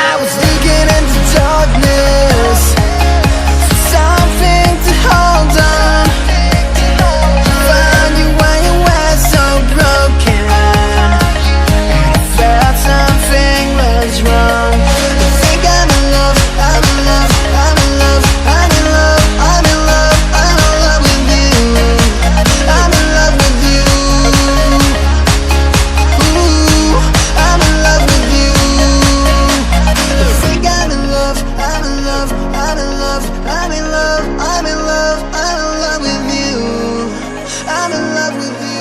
I was looking into darkness for something to hold on. Found you when you were so broken, and I felt something was wrong. I think I'm in love, I'm in love, I'm in love, I'm in love, I'm in love, I'm in love with you. I'm in love with you. Ooh, I'm in love with you. I think I'm in love, I'm in love, I'm in love, I'm in love, I'm in love, I'm in love with you. I'm in love with you.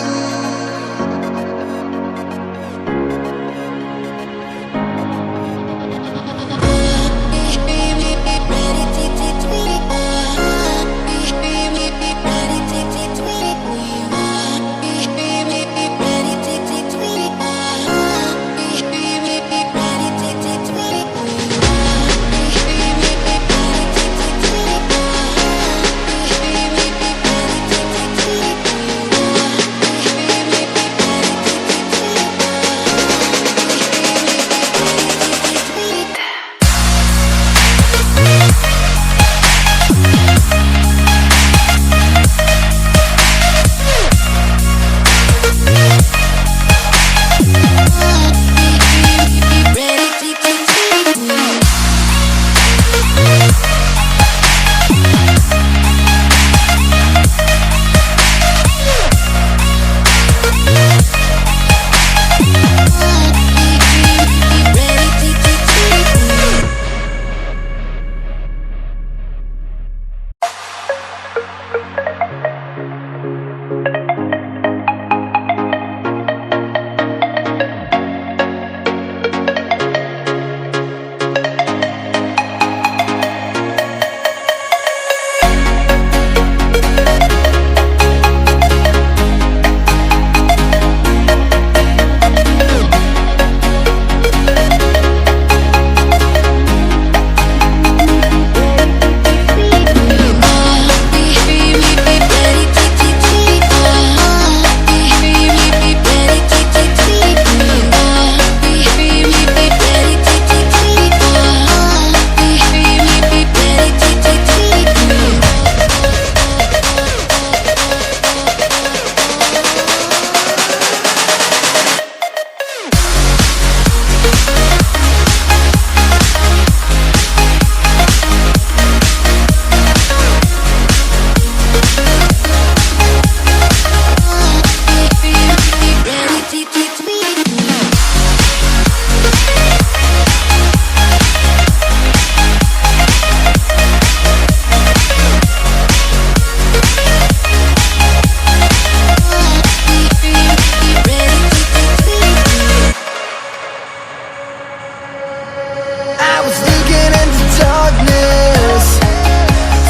I was looking into darkness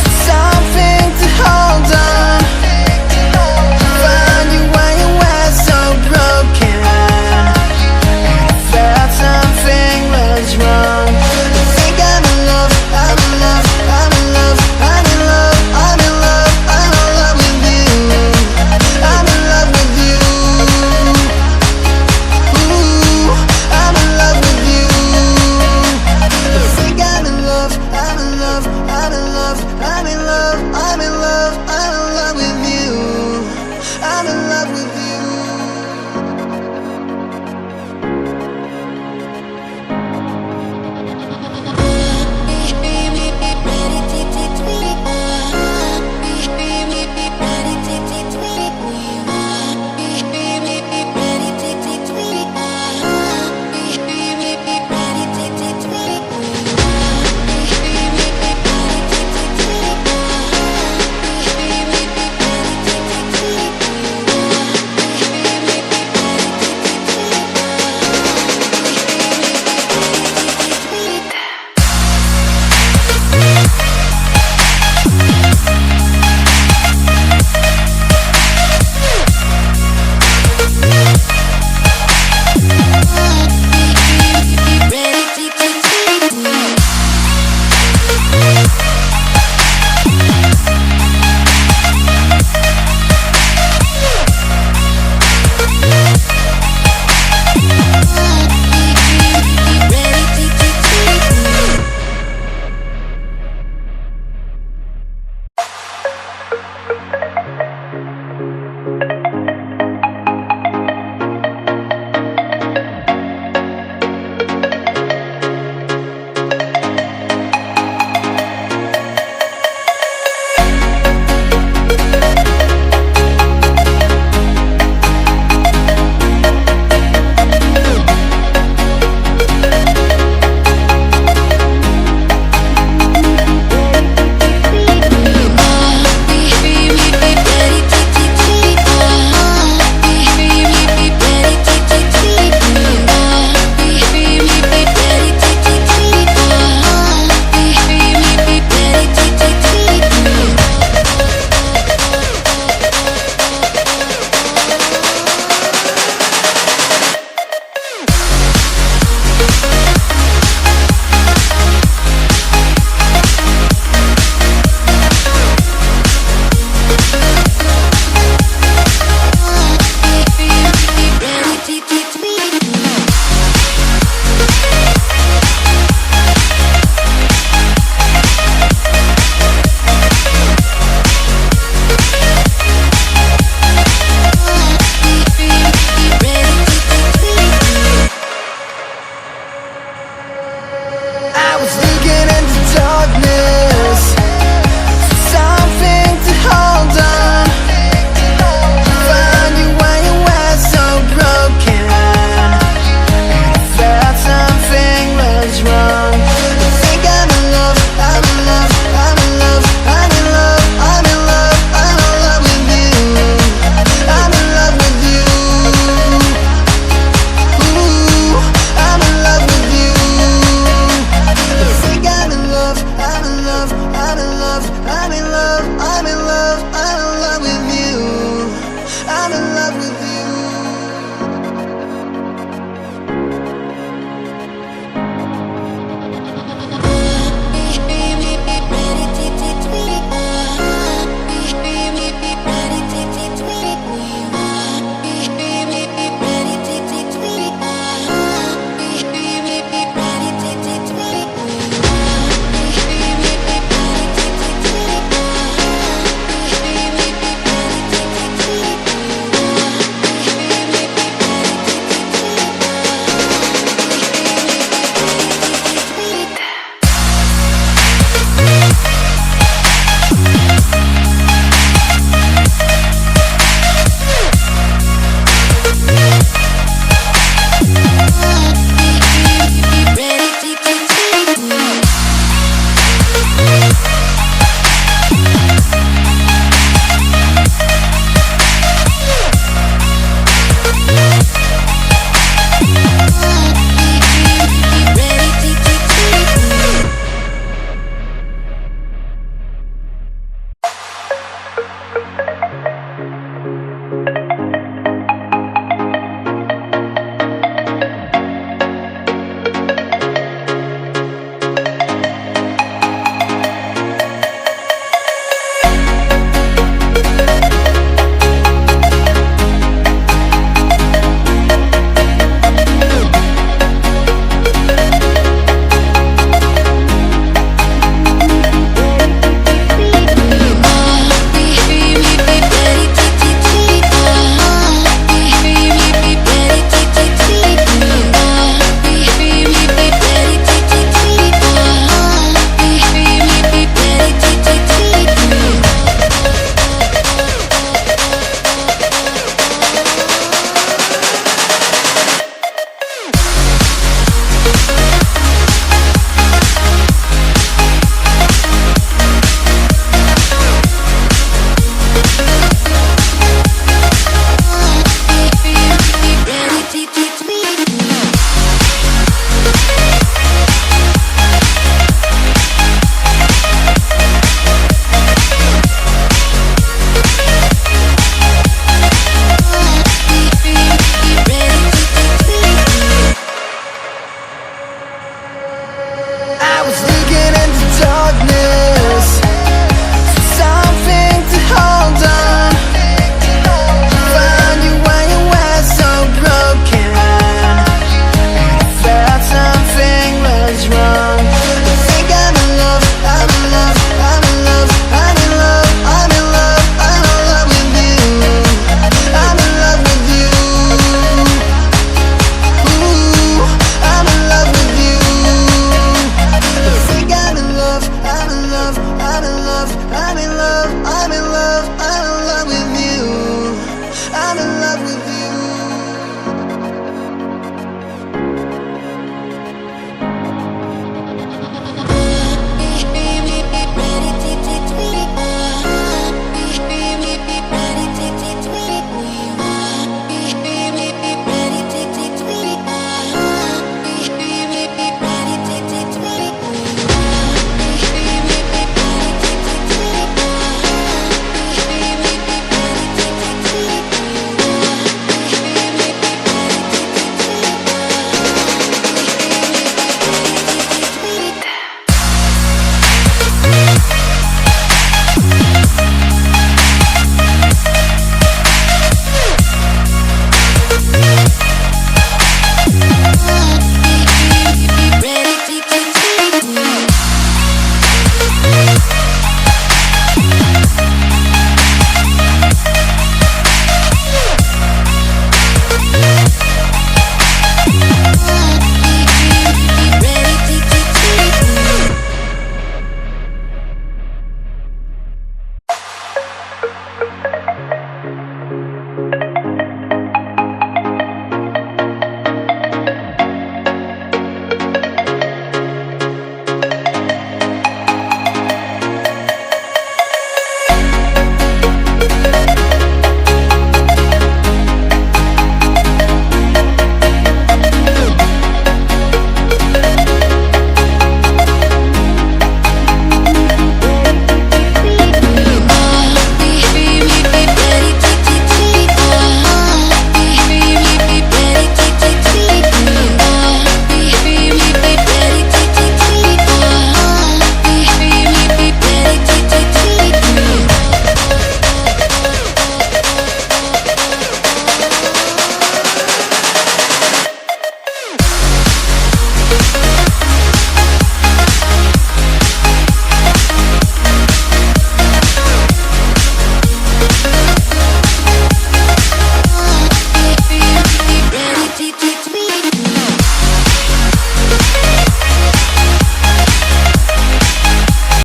for something to hold on. Found you when you were so broken, and I felt something was wrong. I think I'm in love, I'm in love, I'm in love, I'm in love, I'm in love, I'm in love with you. I'm in love with you. Ooh, I'm in love with you. I was looking into darkness for something to hold on. Found you when you were so broken, and I felt something was wrong. I think I'm in love, I'm in love, I'm in love, I'm in love, I'm in love, I'm in love with you. I'm in love with you. Ooh, I'm in love with you. I think I'm in love, I'm in love, I'm in love, I'm in love, I'm in love, I'm in love with you. I'm in love with you. I was